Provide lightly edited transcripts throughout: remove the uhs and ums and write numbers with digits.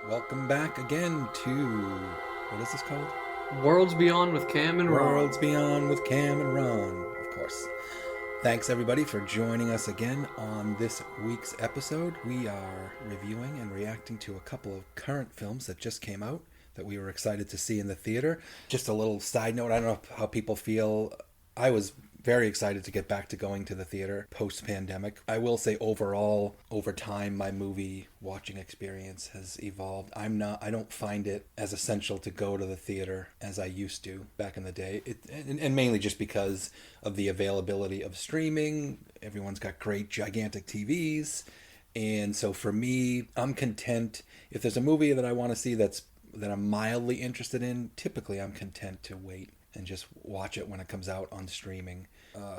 Welcome back again to, what is this called? Worlds Beyond with Cam and Ron. Worlds Beyond with Cam and Ron, of course. Thanks everybody for joining us again on this week's episode. We are reviewing and reacting to a couple of current films that just came out that we were excited to see in the theater. Just a little side note, I don't know how people feel. I was very excited to get back to going to the theater post-pandemic. I will say overall, over time, my movie watching experience has evolved. I don't find it as essential to go to the theater as I used to back in the day. And mainly just because of the availability of streaming. Everyone's got great, gigantic TVs. And so for me, I'm content. If there's a movie that I want to see that I'm mildly interested in, typically I'm content to wait and just watch it when it comes out on streaming.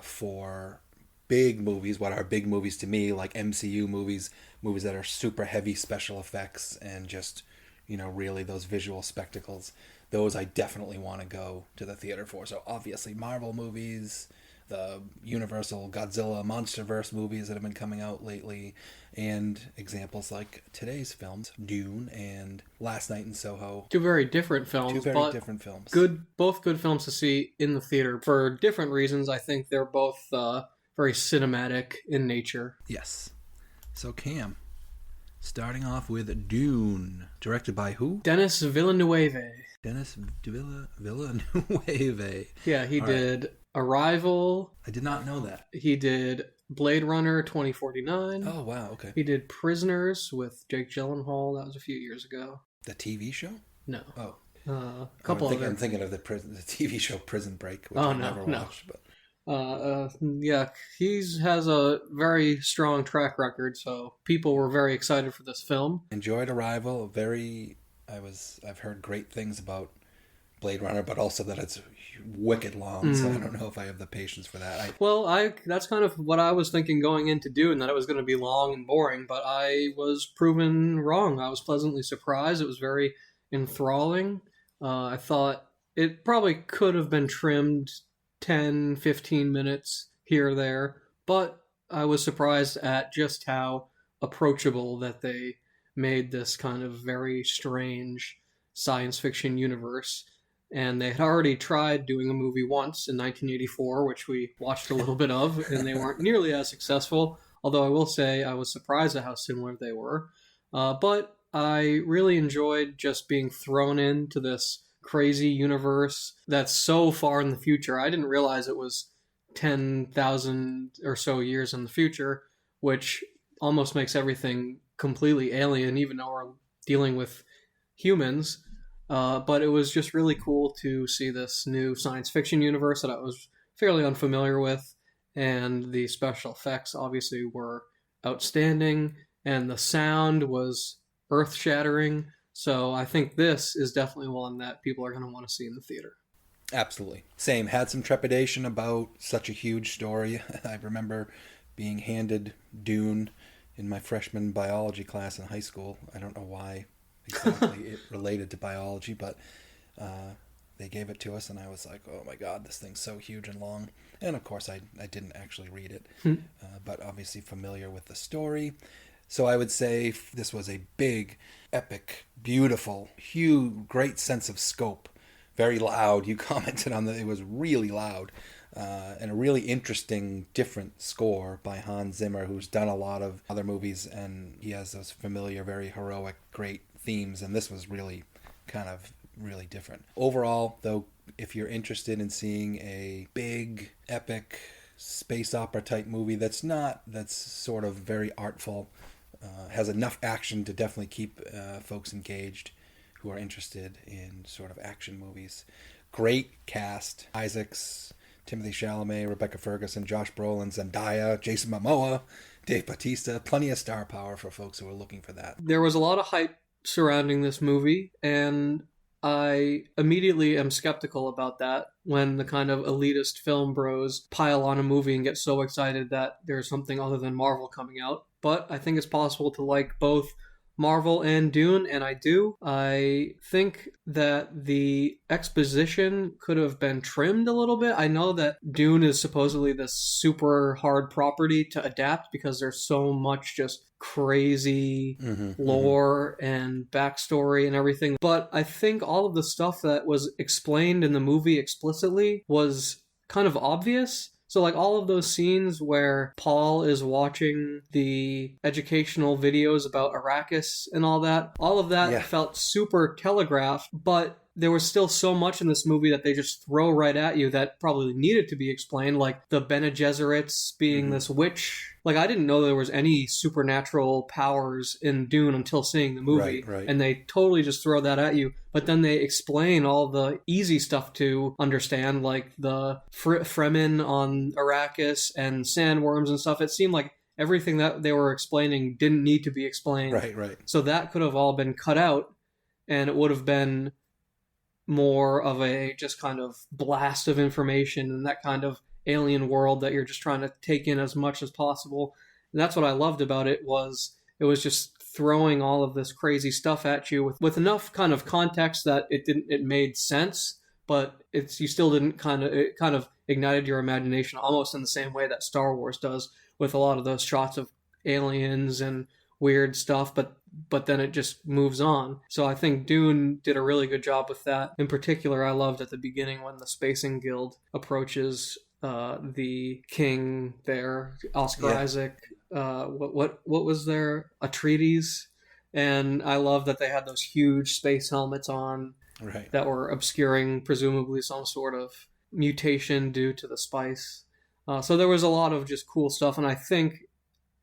For big movies, what are big movies to me, like MCU movies that are super heavy special effects and just, really those visual spectacles, those I definitely want to go to the theater for. So obviously Marvel movies, the Universal Godzilla Monsterverse movies that have been coming out lately, and examples like today's films, Dune and Last Night in Soho. Two very different films. Both good films to see in the theater for different reasons. I think they're both very cinematic in nature. Yes. So Cam, starting off with Dune, directed by who? Denis Villenueve. Denis Villenueve. Yeah, he did Arrival. I did not know that. He did Blade Runner 2049. Oh, wow, okay. He did Prisoners with Jake Gyllenhaal. That was a few years ago. The TV show? No. Oh. I'm thinking of the TV show Prison Break, which I never watched. But yeah, he has a very strong track record, so people were very excited for this film. Enjoyed Arrival. I've heard great things about Blade Runner, but also that it's wicked long, so I don't know if I have the patience for that. That's kind of what I was thinking going into Dune, that it was going to be long and boring, but I was proven wrong. I was pleasantly surprised. It was very enthralling. I thought it probably could have been trimmed 10, 15 minutes here or there, but I was surprised at just how approachable that they made this kind of very strange science fiction universe. And they had already tried doing a movie once in 1984, which we watched a little bit of, and they weren't nearly as successful, although I will say I was surprised at how similar they were. But I really enjoyed just being thrown into this crazy universe that's so far in the future. I didn't realize it was 10,000 or so years in the future, which almost makes everything completely alien, even though we're dealing with humans. But it was just really cool to see this new science fiction universe that I was fairly unfamiliar with, and the special effects obviously were outstanding, and the sound was earth-shattering. So I think this is definitely one that people are going to want to see in the theater. Absolutely. Same. Had some trepidation about such a huge story. I remember being handed Dune in my freshman biology class in high school. I don't know why exactly it related to biology, but they gave it to us, and I was like, oh my god, this thing's so huge and long. And of course I didn't actually read it, but obviously familiar with the story. So I would say this was a big, epic, beautiful, huge, great sense of scope. Very loud. You commented on that. It was really loud. And a really interesting, different score by Hans Zimmer, who's done a lot of other movies, and he has those familiar, very heroic, great themes, and this was really kind of really different. Overall, though, if you're interested in seeing a big, epic, space opera type movie that's sort of very artful, has enough action to definitely keep folks engaged who are interested in sort of action movies. Great cast. Isaacs, Timothy Chalamet, Rebecca Ferguson, Josh Brolin, Zendaya, Jason Momoa, Dave Bautista. Plenty of star power for folks who are looking for that. There was a lot of hype surrounding this movie, and I immediately am skeptical about that when the kind of elitist film bros pile on a movie and get so excited that there's something other than Marvel coming out. But I think it's possible to like both Marvel and Dune, and I do. I think that the exposition could have been trimmed a little bit. I know that Dune is supposedly this super hard property to adapt because there's so much just crazy lore and backstory and everything. But I think all of the stuff that was explained in the movie explicitly was kind of obvious. So, like, all of those scenes where Paul is watching the educational videos about Arrakis and all of that felt super telegraphed, but there was still so much in this movie that they just throw right at you that probably needed to be explained, like the Bene Gesserits being this witch. Like, I didn't know there was any supernatural powers in Dune until seeing the movie. Right. And they totally just throw that at you. But then they explain all the easy stuff to understand, like the Fremen on Arrakis and sandworms and stuff. It seemed like everything that they were explaining didn't need to be explained. Right. So that could have all been cut out, and it would have been more of a just kind of blast of information and that kind of alien world that you're just trying to take in as much as possible. And that's what I loved about it was just throwing all of this crazy stuff at you with enough kind of context that it made sense, but you still didn't it kind of ignited your imagination almost in the same way that Star Wars does with a lot of those shots of aliens and weird stuff, but then it just moves on. So I think Dune did a really good job with that. In particular, I loved at the beginning when the Spacing Guild approaches the king there, Oscar Isaac. What was there? Atreides. And I love that they had those huge space helmets on that were obscuring presumably some sort of mutation due to the spice. So there was a lot of just cool stuff, and I think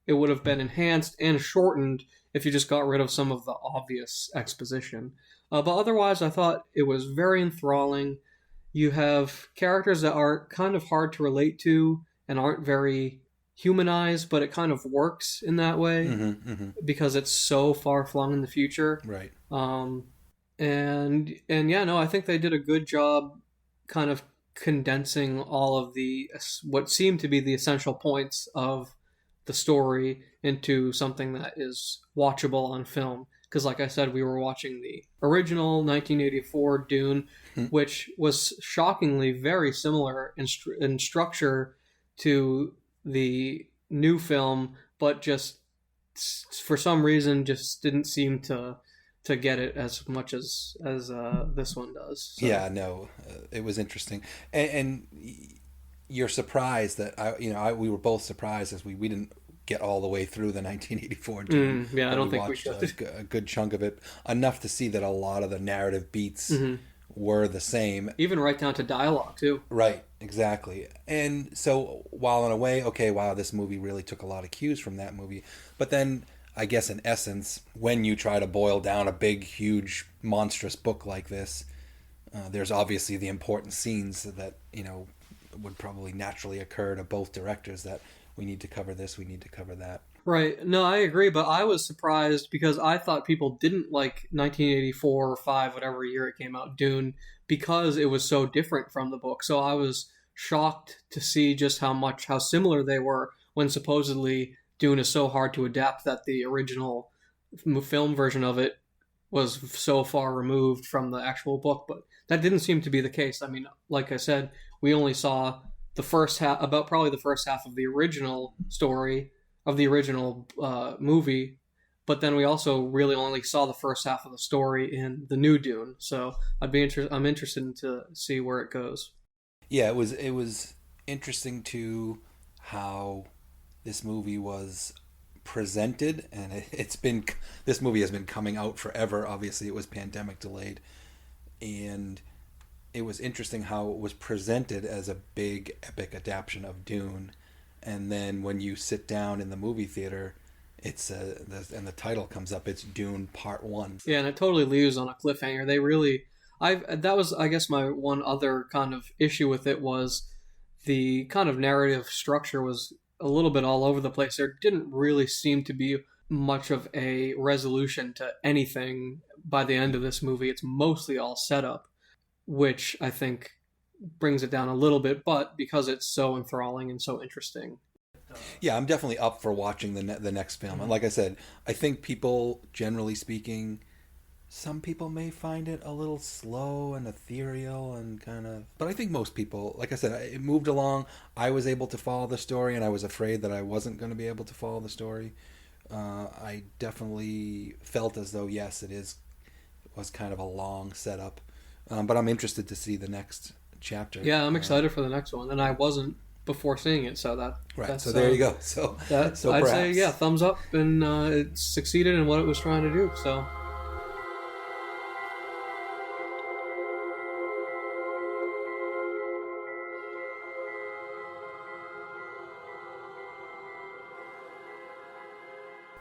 it would have been enhanced and shortened if you just got rid of some of the obvious exposition. But otherwise, I thought it was very enthralling. You have characters that are kind of hard to relate to and aren't very humanized, but it kind of works in that way because it's so far flung in the future. Right. And yeah, no, I think they did a good job kind of condensing all of what seemed to be the essential points of the story into something that is watchable on film. Because like I said, we were watching the original 1984 Dune, which was shockingly very similar in structure to the new film, but just for some reason just didn't seem to get it as much as this one does. So. Yeah, no, it was interesting, and you're surprised that we were both surprised as we didn't get all the way through the 1984 Dune. I don't think we should. A good chunk of it, enough to see that a lot of the narrative beats were the same, even right down to dialogue too. Right, exactly. And so while in a way, this movie really took a lot of cues from that movie, but then I guess in essence, when you try to boil down a big, huge, monstrous book like this, there's obviously the important scenes that, would probably naturally occur to both directors that we need to cover this, we need to cover that. Right. No, I agree, but I was surprised because I thought people didn't like 1984 or 5, whatever year it came out, Dune, because it was so different from the book. So I was shocked to see just how similar they were when supposedly Dune is so hard to adapt that the original film version of it was so far removed from the actual book. But that didn't seem to be the case. I mean, like I said, we only saw the first half of the original story of the original movie, but then we also really only saw the first half of the story in the new Dune. So I'm interested to see where it goes. Yeah, it was interesting to how this movie was presented, and this movie has been coming out forever. Obviously, it was pandemic delayed, and it was interesting how it was presented as a big epic adaptation of Dune, and then when you sit down in the movie theater, it's and the title comes up, it's Dune Part 1. Yeah, and it totally leaves on a cliffhanger. That was, I guess, my one other kind of issue with it was the kind of narrative structure was a little bit all over the place. There didn't really seem to be much of a resolution to anything by the end of this movie. It's mostly all setup, which I think brings it down a little bit, but because it's so enthralling and so interesting. Yeah, I'm definitely up for watching the next film. And like I said, I think people, generally speaking, some people may find it a little slow and ethereal and kind of. But I think most people, like I said, it moved along. I was able to follow the story, and I was afraid that I wasn't going to be able to follow the story. I definitely felt as though, yes, was kind of a long setup. But I'm interested to see the next chapter. Yeah, I'm excited for the next one, and I wasn't before seeing it, so that's, so there you go. So I'd say thumbs up, and it succeeded in what it was trying to do. So.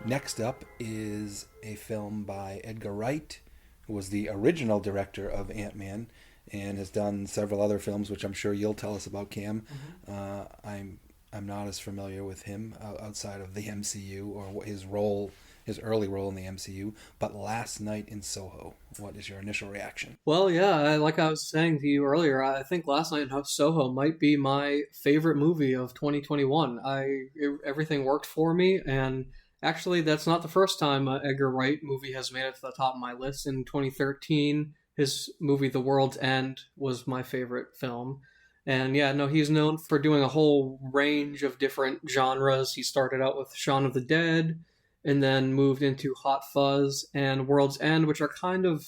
Next up is a film by Edgar Wright, who was the original director of Ant-Man and has done several other films, which I'm sure you'll tell us about, Cam. I'm not as familiar with him outside of the MCU or his early role in the MCU. But Last Night in Soho, what is your initial reaction? Well, yeah, like I was saying to you earlier, I think Last Night in Soho might be my favorite movie of 2021. Everything worked for me, and actually, that's not the first time an Edgar Wright movie has made it to the top of my list. In 2013, his movie The World's End was my favorite film. And yeah, no, he's known for doing a whole range of different genres. He started out with Shaun of the Dead, and then moved into Hot Fuzz and World's End, which are kind of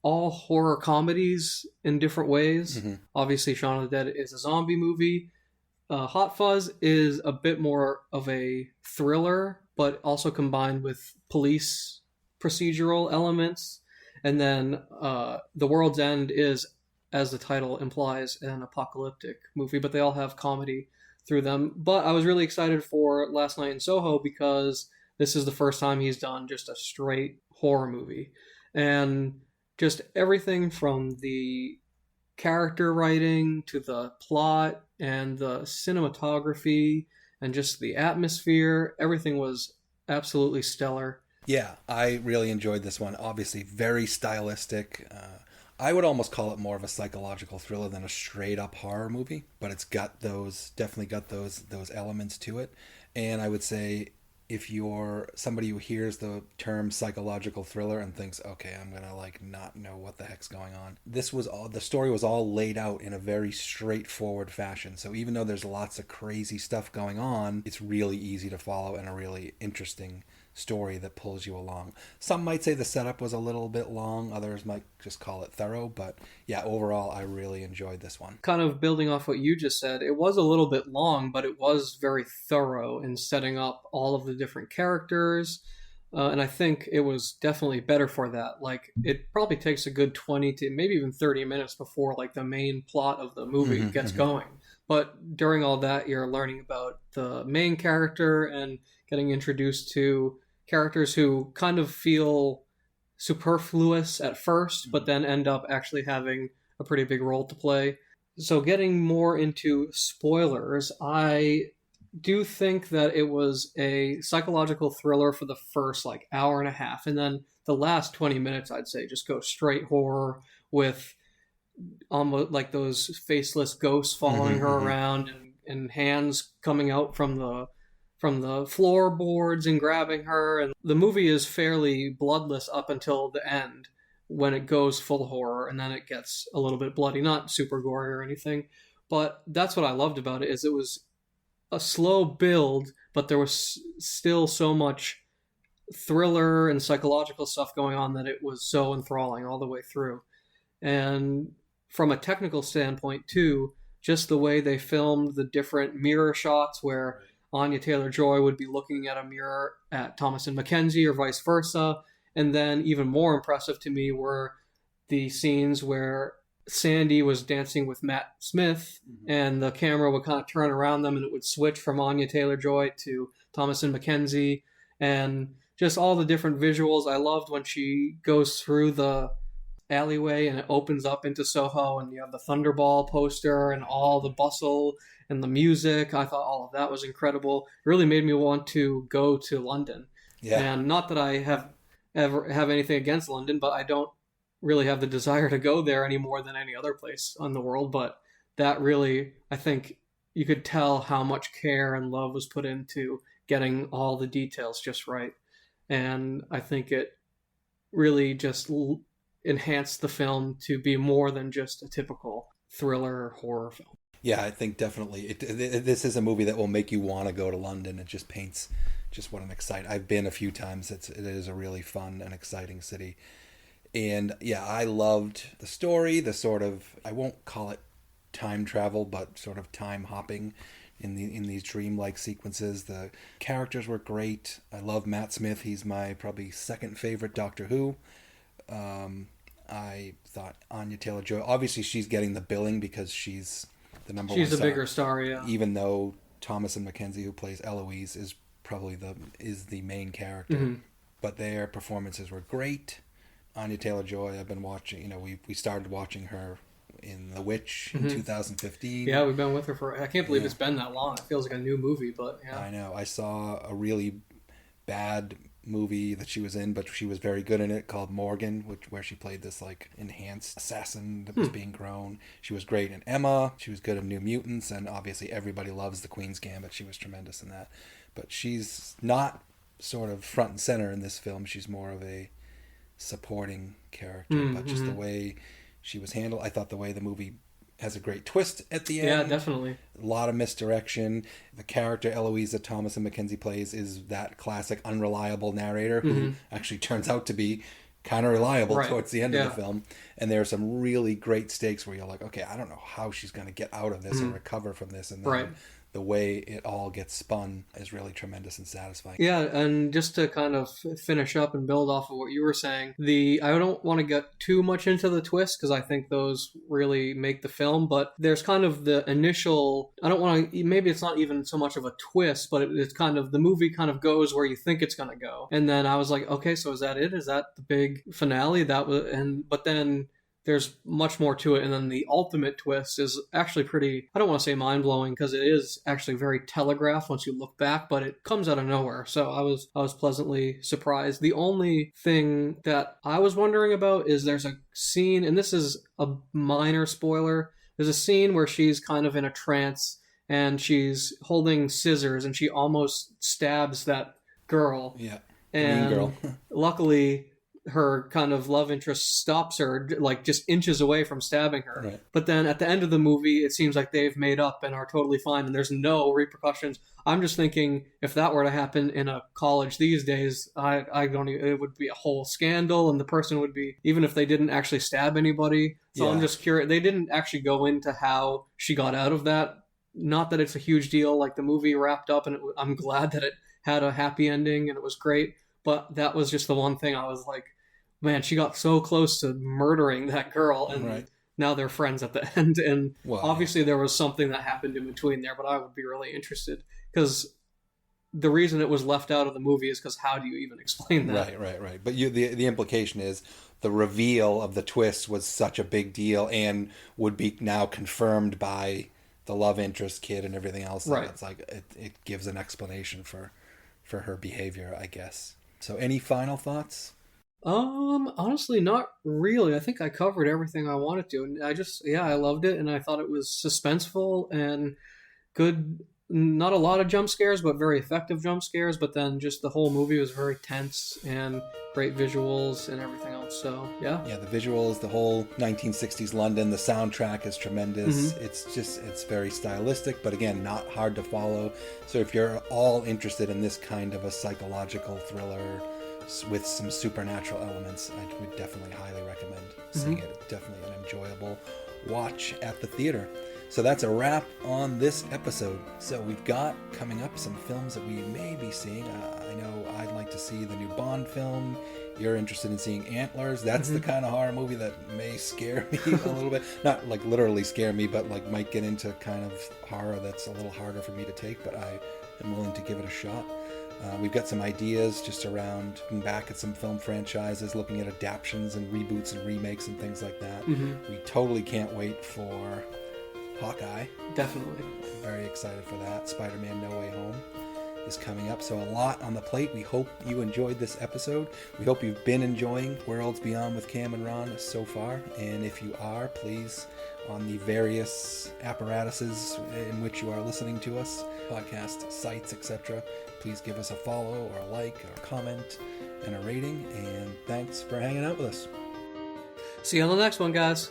all horror comedies in different ways. Mm-hmm. Obviously, Shaun of the Dead is a zombie movie. Hot Fuzz is a bit more of a thriller, but also combined with police procedural elements. And then The World's End is, as the title implies, an apocalyptic movie, but they all have comedy through them. But I was really excited for Last Night in Soho because this is the first time he's done just a straight horror movie. And just everything from the character writing to the plot and the cinematography and just the atmosphere, everything was absolutely stellar. Yeah, I really enjoyed this one. Obviously, very stylistic. I would almost call it more of a psychological thriller than a straight up horror movie, but it's definitely got those elements to it. And I would say, if you're somebody who hears the term psychological thriller and thinks, okay, I'm gonna not know what the heck's going on, the story was all laid out in a very straightforward fashion. So even though there's lots of crazy stuff going on, it's really easy to follow and a really interesting story that pulls you along. Some might say the setup was a little bit long, others might just call it thorough, but yeah, overall I really enjoyed this one. Kind of building off what you just said, it was a little bit long, but it was very thorough in setting up all of the different characters, and I think it was definitely better for that. It probably takes a good 20 to maybe even 30 minutes before the main plot of the movie gets going. But during all that, you're learning about the main character and getting introduced to characters who kind of feel superfluous at first, but then end up actually having a pretty big role to play. So getting more into spoilers, I do think that it was a psychological thriller for the first hour and a half, and then the last 20 minutes I'd say just go straight horror with almost those faceless ghosts following her around and hands coming out from the floorboards and grabbing her. And the movie is fairly bloodless up until the end when it goes full horror, and then it gets a little bit bloody, not super gory or anything. But that's what I loved about it, is it was a slow build, but there was still so much thriller and psychological stuff going on that it was so enthralling all the way through. And from a technical standpoint too, just the way they filmed the different mirror shots where Anya Taylor-Joy would be looking at a mirror at Thomasin McKenzie or vice versa. And then even more impressive to me were the scenes where Sandy was dancing with Matt Smith, and the camera would kind of turn around them and it would switch from Anya Taylor-Joy to Thomasin McKenzie, and just all the different visuals. I loved when she goes through the alleyway and it opens up into Soho and you have the Thunderball poster and all the bustle and the music. I thought all of that was incredible. It really made me want to go to London. Yeah. And not that I have anything against London, but I don't really have the desire to go there any more than any other place in the world. But that really, I think, you could tell how much care and love was put into getting all the details just right. And I think it really just enhanced the film to be more than just a typical thriller horror film. Yeah, I think definitely this is a movie that will make you want to go to London. It just paints just what an exciting. I've been a few times. It is a really fun and exciting city. And yeah, I loved the story, the sort of, I won't call it time travel, but sort of time hopping in these dreamlike sequences. The characters were great. I love Matt Smith. He's my probably second favorite Doctor Who. I thought Anya Taylor-Joy, obviously she's getting the billing because she's the number one She's a star, bigger star, yeah. even though Thomasin McKenzie, who plays Eloise, is probably the main character. Mm-hmm. But their performances were great. Anya Taylor-Joy, I've been watching, we started watching her in The Witch in 2015. Yeah, we've been with her for, I can't believe it's been that long. It feels like a new movie, but yeah. I know. I saw a really bad movie that she was in, but she was very good in it, called Morgan, where she played this like enhanced assassin that was being grown. She was great in Emma. She was good in New Mutants, and obviously everybody loves The Queen's Gambit. She was tremendous in that. But she's not sort of front and center in this film. She's more of a supporting character, but just the way she was handled. I thought the way the movie has a great twist at the end. Yeah, definitely. A lot of misdirection. The character Eloise that Thomasin McKenzie plays is that classic unreliable narrator who actually turns out to be kind of reliable towards the end of the film. And there are some really great stakes where you're like, okay, I don't know how she's going to get out of this and recover from this. And then the way it all gets spun is really tremendous and satisfying. Yeah, and just to kind of finish up and build off of what you were saying, I don't want to get too much into the twist because I think those really make the film, but there's kind of the initial, I don't want to, maybe it's not even so much of a twist, but it's kind of, the movie kind of goes where you think it's going to go. And then I was like, okay, so is that it? Is that the big finale? But then there's much more to it, and then the ultimate twist is actually pretty, I don't want to say mind-blowing, because it is actually very telegraphed once you look back, but it comes out of nowhere, so I was pleasantly surprised. The only thing that I was wondering about is there's a scene, and this is a minor spoiler, there's a scene where she's kind of in a trance, and she's holding scissors, and she almost stabs that girl. Yeah, and mean girl. Luckily, her kind of love interest stops her, like just inches away from stabbing her. Right. But then at the end of the movie, it seems like they've made up and are totally fine, and there's no repercussions. I'm just thinking, if that were to happen in a college these days, I don't even, it would be a whole scandal, and the person would be, even if they didn't actually stab anybody. So I'm just curious. They didn't actually go into how she got out of that. Not that it's a huge deal. Like, the movie wrapped up, and I'm glad that it had a happy ending, and it was great. But that was just the one thing I was like, man, she got so close to murdering that girl, and now they're friends at the end. And obviously there was something that happened in between there, but I would be really interested, because the reason it was left out of the movie is because how do you even explain that? Right. But the implication is the reveal of the twist was such a big deal and would be now confirmed by the love interest kid and everything else. Right. It's like it gives an explanation for her behavior, I guess. So any final thoughts? Honestly, not really. I think I covered everything I wanted to, and I loved it, and I thought it was suspenseful and good. Not a lot of jump scares, but very effective jump scares. But then just the whole movie was very tense and great visuals and everything else. So yeah, the visuals, the whole 1960s London, the soundtrack is tremendous. It's very stylistic, but again, not hard to follow. So if you're all interested in this kind of a psychological thriller with some supernatural elements, I would definitely highly recommend seeing it. Definitely an enjoyable watch at the theater. So that's a wrap on this episode. So we've got coming up some films that we may be seeing. I know I'd like to see the new Bond film. You're interested in seeing Antlers. That's the kind of horror movie that may scare me a little bit. Not like literally scare me, but like might get into kind of horror that's a little harder for me to take, but I am willing to give it a shot. We've got some ideas just around looking back at some film franchises, looking at adaptions and reboots and remakes and things like that. We totally can't wait for Hawkeye. Definitely. Very excited for that. Spider-Man No Way Home. is coming up, so a lot on the plate. We hope you enjoyed this episode. We hope you've been enjoying Worlds Beyond with Cam and Ron so far, and if you are, please, on the various apparatuses in which you are listening to us, podcast sites, etc., please give us a follow or a like or a comment and a rating, and thanks for hanging out with us. See you on the next one, guys.